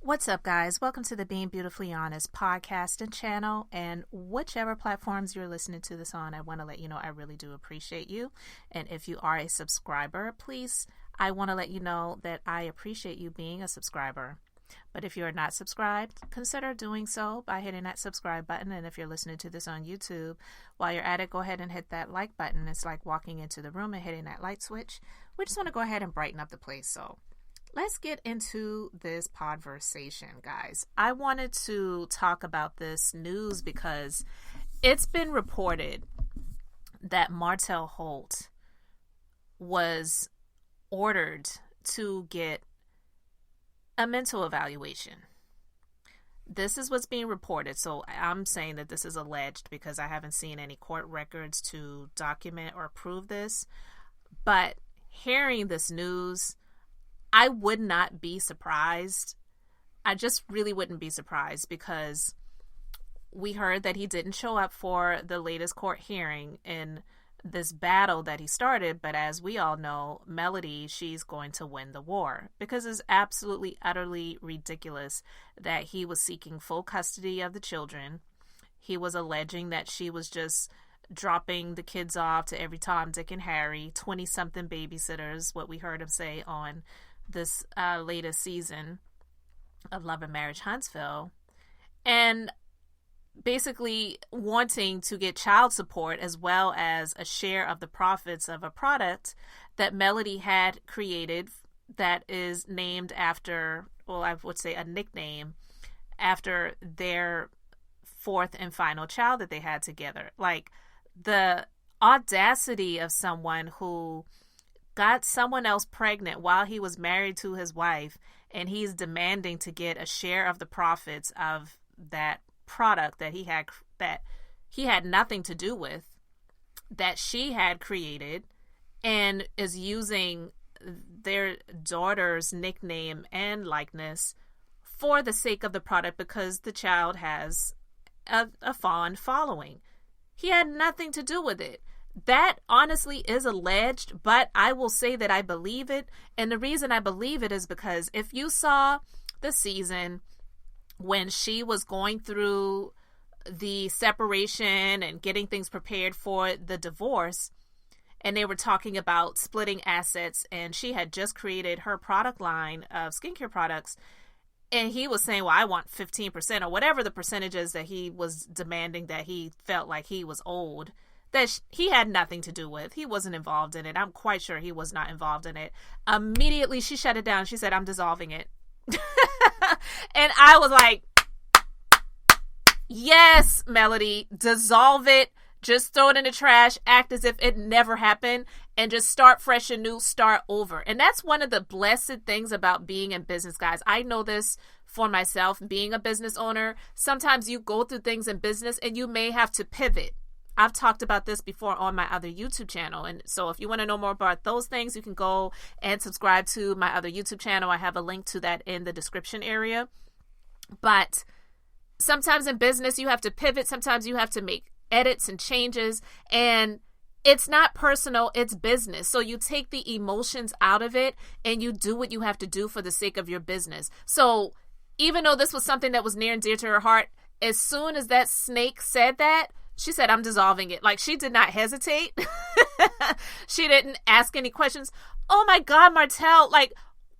What's up, guys? Welcome to the Being Beautifully Honest podcast and channel, and whichever platforms you're listening to this on, I want to let you know I really do appreciate you. And if you are a subscriber, please, I want to let you know that I appreciate you being a subscriber. But if you are not subscribed, consider doing so by hitting that subscribe button. And if you're listening to this on YouTube, while you're at it, go ahead and hit that like button. It's like walking into the room and hitting that light switch. We just want to go ahead and brighten up the place. So let's get into this podversation, guys. I wanted to talk about this news because it's been reported that Martellholt was ordered to get a mental evaluation. This is what's being reported. So I'm saying that this is alleged because I haven't seen any court records to document or prove this. But hearing this news, I would not be surprised. I just really wouldn't be surprised because we heard that he didn't show up for the latest court hearing in this battle that he started. But as we all know, Melody, she's going to win the war because it's absolutely, utterly ridiculous that he was seeking full custody of the children. He was alleging that she was just dropping the kids off to every Tom, Dick, and Harry, 20-something babysitters, what we heard him say on this latest season of Love and Marriage Huntsville, and basically wanting to get child support as well as a share of the profits of a product that Melody had created that is named after, well, I would say a nickname after their fourth and final child that they had together. Like, the audacity of someone who got someone else pregnant while he was married to his wife, and he's demanding to get a share of the profits of that product that he had nothing to do with, that she had created, and is using their daughter's nickname and likeness for the sake of the product because the child has a fond following. He had nothing to do with it. That honestly is alleged, but I will say that I believe it. And the reason I believe it is because if you saw the season when she was going through the separation and getting things prepared for the divorce, and they were talking about splitting assets, and she had just created her product line of skincare products, and he was saying, well, I want 15% or whatever the percentages that he was demanding, that he felt like he was owed, that he had nothing to do with. He wasn't involved in it. I'm quite sure he was not involved in it. Immediately, she shut it down. She said, I'm dissolving it. And I was like, yes, Melody, dissolve it. Just throw it in the trash. Act as if it never happened and just start fresh and new, start over. And that's one of the blessed things about being in business, guys. I know this for myself, being a business owner. Sometimes you go through things in business and you may have to pivot. I've talked about this before on my other YouTube channel. And so if you want to know more about those things, you can go and subscribe to my other YouTube channel. I have a link to that in the description area. But sometimes in business, you have to pivot. Sometimes you have to make edits and changes. And it's not personal, it's business. So you take the emotions out of it and you do what you have to do for the sake of your business. So even though this was something that was near and dear to her heart, as soon as that snake said that, she said, I'm dissolving it. Like, she did not hesitate. She didn't ask any questions. Oh my God, Martell, like,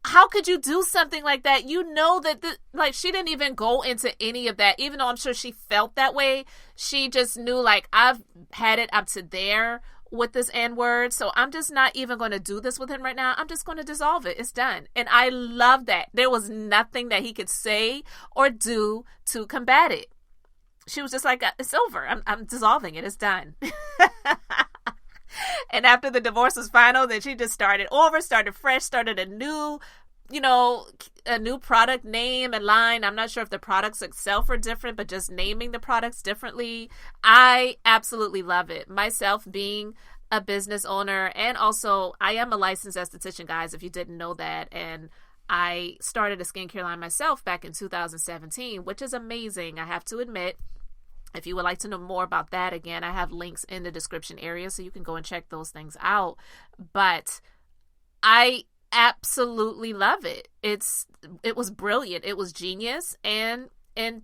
how could you do something like that? You know that, she didn't even go into any of that. Even though I'm sure she felt that way, she just knew, like, I've had it up to there with this N-word. So I'm just not even going to do this with him right now. I'm just going to dissolve it. It's done. And I love that. There was nothing that he could say or do to combat it. She was just like, it's over. I'm dissolving it. It's done. And after the divorce was final, then she just started over, started fresh, started a new product name and line. I'm not sure if the products itself are different, but just naming the products differently. I absolutely love it. Myself being a business owner, and also I am a licensed esthetician, guys, if you didn't know that. And I started a skincare line myself back in 2017, which is amazing, I have to admit. If you would like to know more about that, again, I have links in the description area so you can go and check those things out. But I absolutely love it. It was brilliant. It was genius, and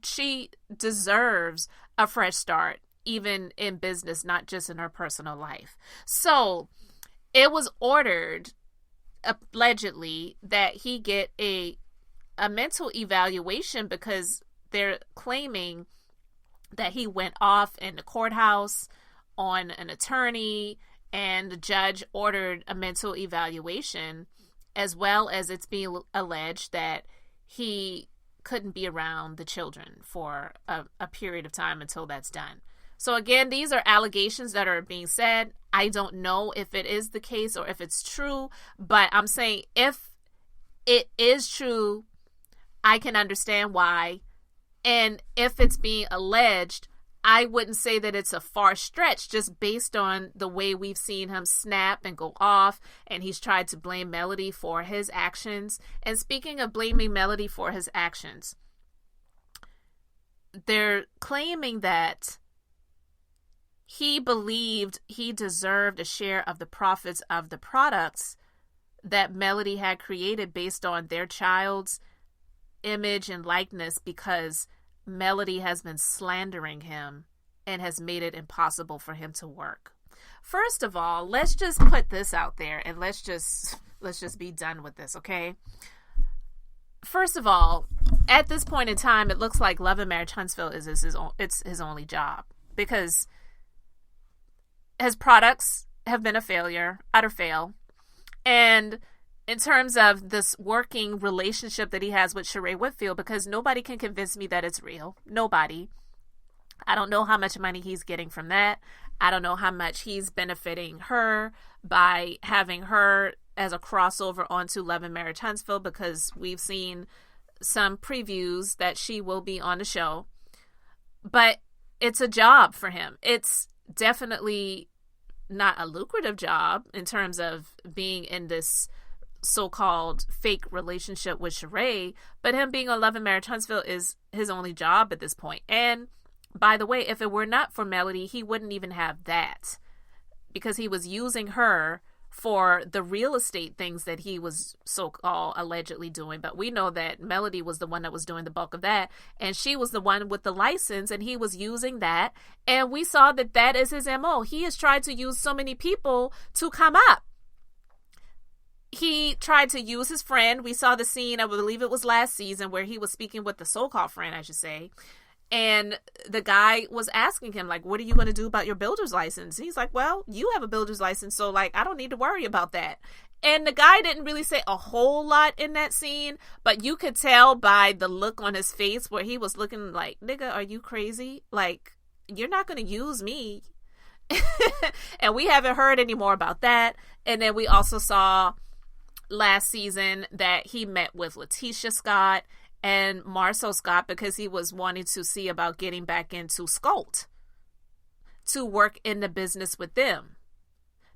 she deserves a fresh start, even in business, not just in her personal life. So it was ordered, allegedly, that he get a mental evaluation because they're claiming that he went off in the courthouse on an attorney, and the judge ordered a mental evaluation, as well as it's being alleged that he couldn't be around the children for a period of time until that's done. So again, these are allegations that are being said. I don't know if it is the case or if it's true, but I'm saying if it is true, I can understand why. And if it's being alleged, I wouldn't say that it's a far stretch, just based on the way we've seen him snap and go off, and he's tried to blame Melody for his actions. And speaking of blaming Melody for his actions, they're claiming that he believed he deserved a share of the profits of the products that Melody had created based on their child's image and likeness, because Melody has been slandering him and has made it impossible for him to work. First of all, let's just put this out there, and let's just be done with this, okay? First of all, at this point in time, it looks like Love and Marriage Huntsville is his only job, because his products have been a failure, utter fail. And in terms of this working relationship that he has with Sheree Whitfield, because nobody can convince me that it's real. Nobody. I don't know how much money he's getting from that. I don't know how much he's benefiting her by having her as a crossover onto Love and Marriage Huntsville, because we've seen some previews that she will be on the show. But it's a job for him. It's definitely not a lucrative job in terms of being in this so-called fake relationship with Sheree, but him being on Love and Marriage Huntsville is his only job at this point. And by the way, if it were not for Melody, he wouldn't even have that, because he was using her for the real estate things that he was so-called allegedly doing. But we know that Melody was the one that was doing the bulk of that, and she was the one with the license, and he was using that. And we saw that that is his MO. He has tried to use so many people to come up. He tried to use his friend. We saw the scene, I believe it was last season, where he was speaking with the so-called friend, I should say. And the guy was asking him, like, what are you going to do about your builder's license? And he's like, well, you have a builder's license, so, like, I don't need to worry about that. And the guy didn't really say a whole lot in that scene, but you could tell by the look on his face where he was looking like, nigga, are you crazy? Like, you're not going to use me. And we haven't heard any more about that. And then we also saw last season that he met with Letitia Scott and Marcel Scott, because he was wanting to see about getting back into Scout to work in the business with them,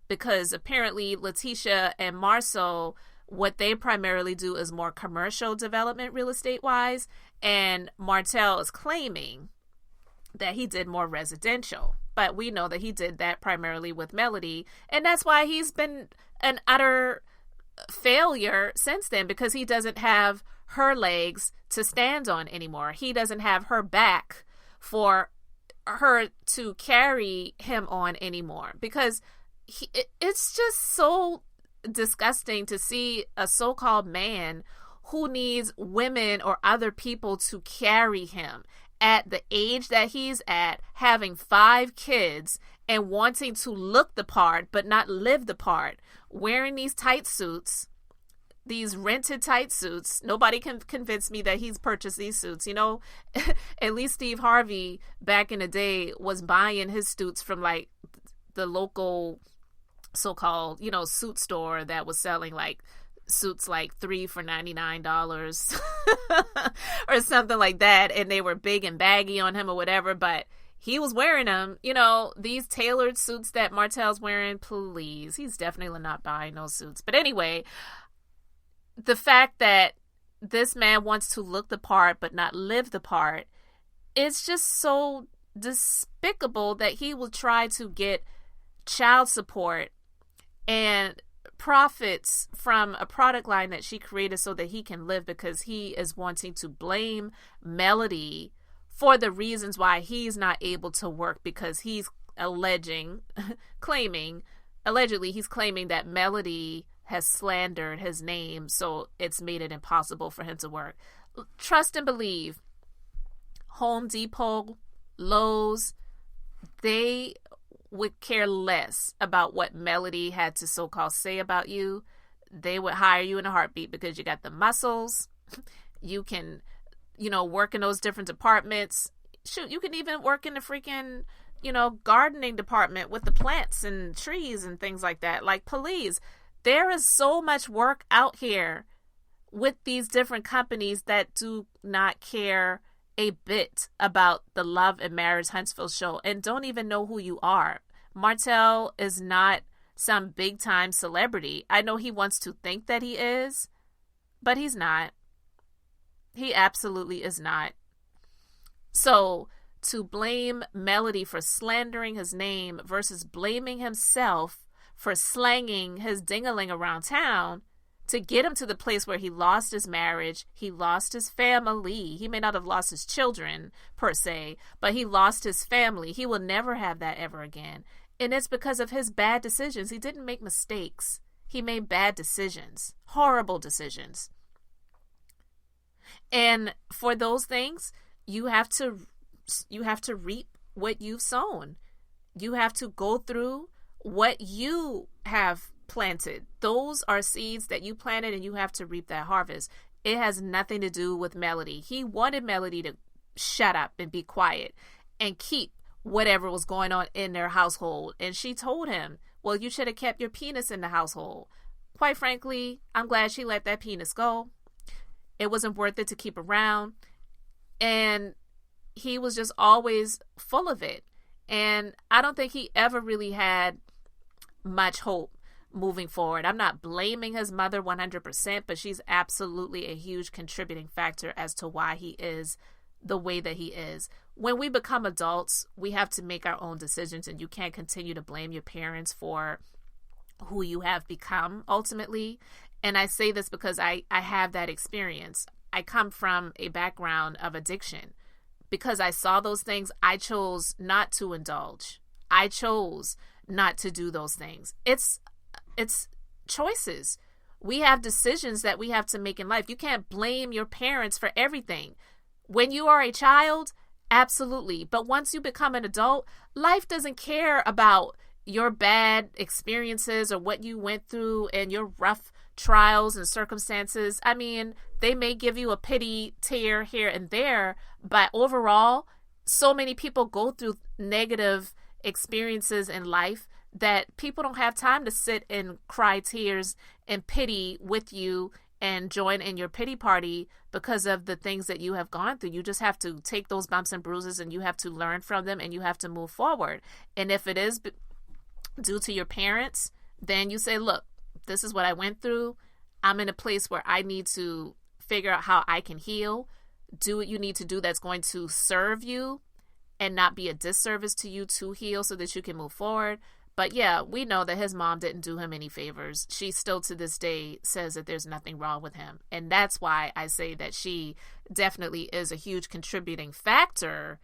because apparently Letitia and Marcel, what they primarily do is more commercial development real estate wise, and Martell is claiming that he did more residential. But we know that he did that primarily with Melody, and that's why he's been an utter failure since then, because he doesn't have her legs to stand on anymore. He doesn't have her back for her to carry him on anymore, because it's just so disgusting to see a so-called man who needs women or other people to carry him at the age that he's at, having 5 kids and wanting to look the part but not live the part, wearing these tight suits, these rented tight suits. Nobody can convince me that he's purchased these suits. You know, at least Steve Harvey back in the day was buying his suits from like the local so-called, you know, suit store that was selling like suits like 3 for $99 or something like that, and they were big and baggy on him or whatever, but he was wearing them. You know, these tailored suits that Martell's wearing, please, he's definitely not buying those suits. But anyway, the fact that this man wants to look the part but not live the part, it's just so despicable that he will try to get child support and profits from a product line that she created so that he can live, because he is wanting to blame Melody for the reasons why he's not able to work, because he's allegedly he's claiming that Melody has slandered his name, so it's made it impossible for him to work. Trust and believe, Home Depot, Lowe's, they would care less about what Melody had to so-called say about you. They would hire you in a heartbeat because you got the muscles. You can, work in those different departments. Shoot, you can even work in the freaking, gardening department with the plants and trees and things like that. Like, please, there is so much work out here with these different companies that do not care a bit about the Love and Marriage Huntsville show and don't even know who you are. Martell is not some big time celebrity. I know he wants to think that he is, but he's not. He absolutely is not. So to blame Melody for slandering his name versus blaming himself for slanging his ding-a-ling around town to get him to the place where he lost his marriage, he lost his family. He may not have lost his children per se, but he lost his family. He will never have that ever again. And it's because of his bad decisions. He didn't make mistakes. He made bad decisions, horrible decisions. And for those things, you have to reap what you've sown. You have to go through what you have planted. Those are seeds that you planted, and you have to reap that harvest. It has nothing to do with Melody. He wanted Melody to shut up and be quiet and keep whatever was going on in their household. And she told him, well, you should have kept your penis in the household. Quite frankly, I'm glad she let that penis go. It wasn't worth it to keep around. And he was just always full of it. And I don't think he ever really had much hope moving forward. I'm not blaming his mother 100%, but she's absolutely a huge contributing factor as to why he is the way that he is. When we become adults, we have to make our own decisions, and you can't continue to blame your parents for who you have become ultimately. And I say this because I have that experience. I come from a background of addiction. Because I saw those things, I chose not to indulge. I chose not to do those things. It's choices. We have decisions that we have to make in life. You can't blame your parents for everything. When you are a child, absolutely. But once you become an adult, life doesn't care about your bad experiences or what you went through and your rough trials and circumstances. I mean, they may give you a pity tear here and there, but overall, so many people go through negative experiences in life that people don't have time to sit and cry tears and pity with you and join in your pity party because of the things that you have gone through. You just have to take those bumps and bruises, and you have to learn from them, and you have to move forward. And if it is due to your parents, then you say, look, this is what I went through. I'm in a place where I need to figure out how I can heal. Do what you need to do that's going to serve you and not be a disservice to you to heal so that you can move forward. But yeah, we know that his mom didn't do him any favors. She still to this day says that there's nothing wrong with him. And that's why I say that she definitely is a huge contributing factor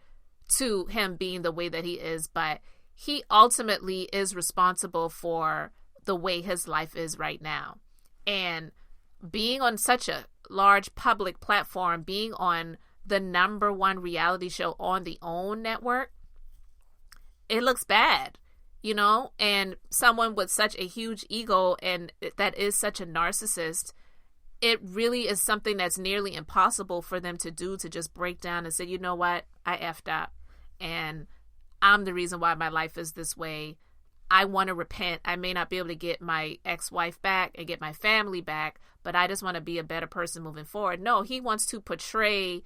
to him being the way that he is. But he ultimately is responsible for the way his life is right now. And being on such a large public platform, being on the #1 reality show on the OWN network, it looks bad. And someone with such a huge ego and that is such a narcissist, it really is something that's nearly impossible for them to do, to just break down and say, you know what, I effed up and I'm the reason why my life is this way. I want to repent. I may not be able to get my ex-wife back and get my family back, but I just want to be a better person moving forward. No, he wants to portray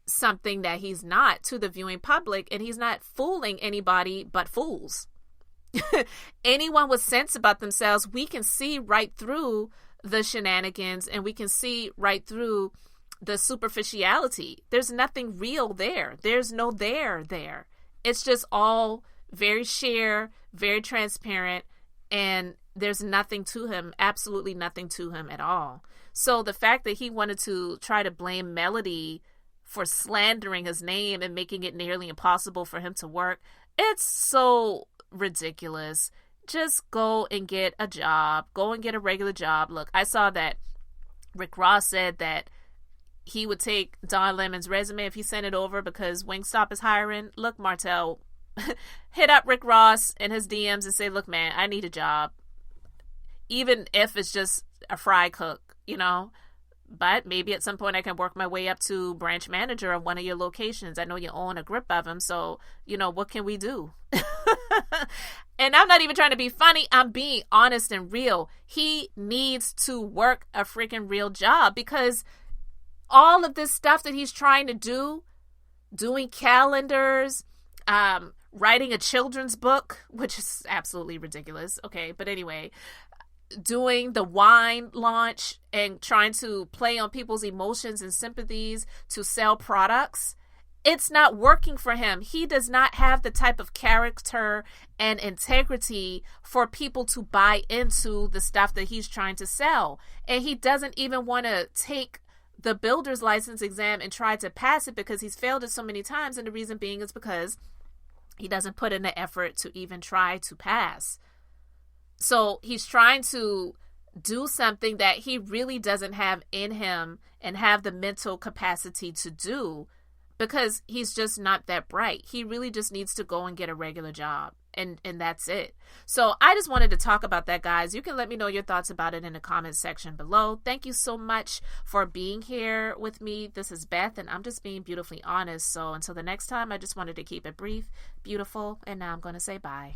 something that he's not to the viewing public, and he's not fooling anybody but fools. Anyone with sense about themselves, we can see right through the shenanigans, and we can see right through the superficiality. There's nothing real there. There's no there. It's just all very sheer, very transparent, and there's nothing to him, absolutely nothing to him at all. So the fact that he wanted to try to blame Melody for slandering his name and making it nearly impossible for him to work, it's so ridiculous. Just go and get a job. Go and get a regular job. Look, I saw that Rick Ross said that he would take Don Lemon's resume if he sent it over because Wingstop is hiring. Look, Martell, hit up Rick Ross in his DMs and say, look, man, I need a job. Even if it's just a fry cook, you know. But maybe at some point I can work my way up to branch manager of one of your locations. I know you own a grip of them, so, you know, what can we do? And I'm not even trying to be funny. I'm being honest and real. He needs to work a freaking real job because all of this stuff that he's trying to do, doing calendars, writing a children's book, which is absolutely ridiculous. Okay, but anyway, doing the wine launch and trying to play on people's emotions and sympathies to sell products, it's not working for him. He does not have the type of character and integrity for people to buy into the stuff that he's trying to sell. And he doesn't even want to take the builder's license exam and try to pass it because he's failed it so many times. And the reason being is because he doesn't put in the effort to even try to pass. So he's trying to do something that he really doesn't have in him and have the mental capacity to do because he's just not that bright. He really just needs to go and get a regular job. And that's it. So I just wanted to talk about that, guys. You can let me know your thoughts about it in the comment section below. Thank you so much for being here with me. This is Beth, and I'm just being beautifully honest. So until the next time, I just wanted to keep it brief, beautiful, and now I'm going to say bye.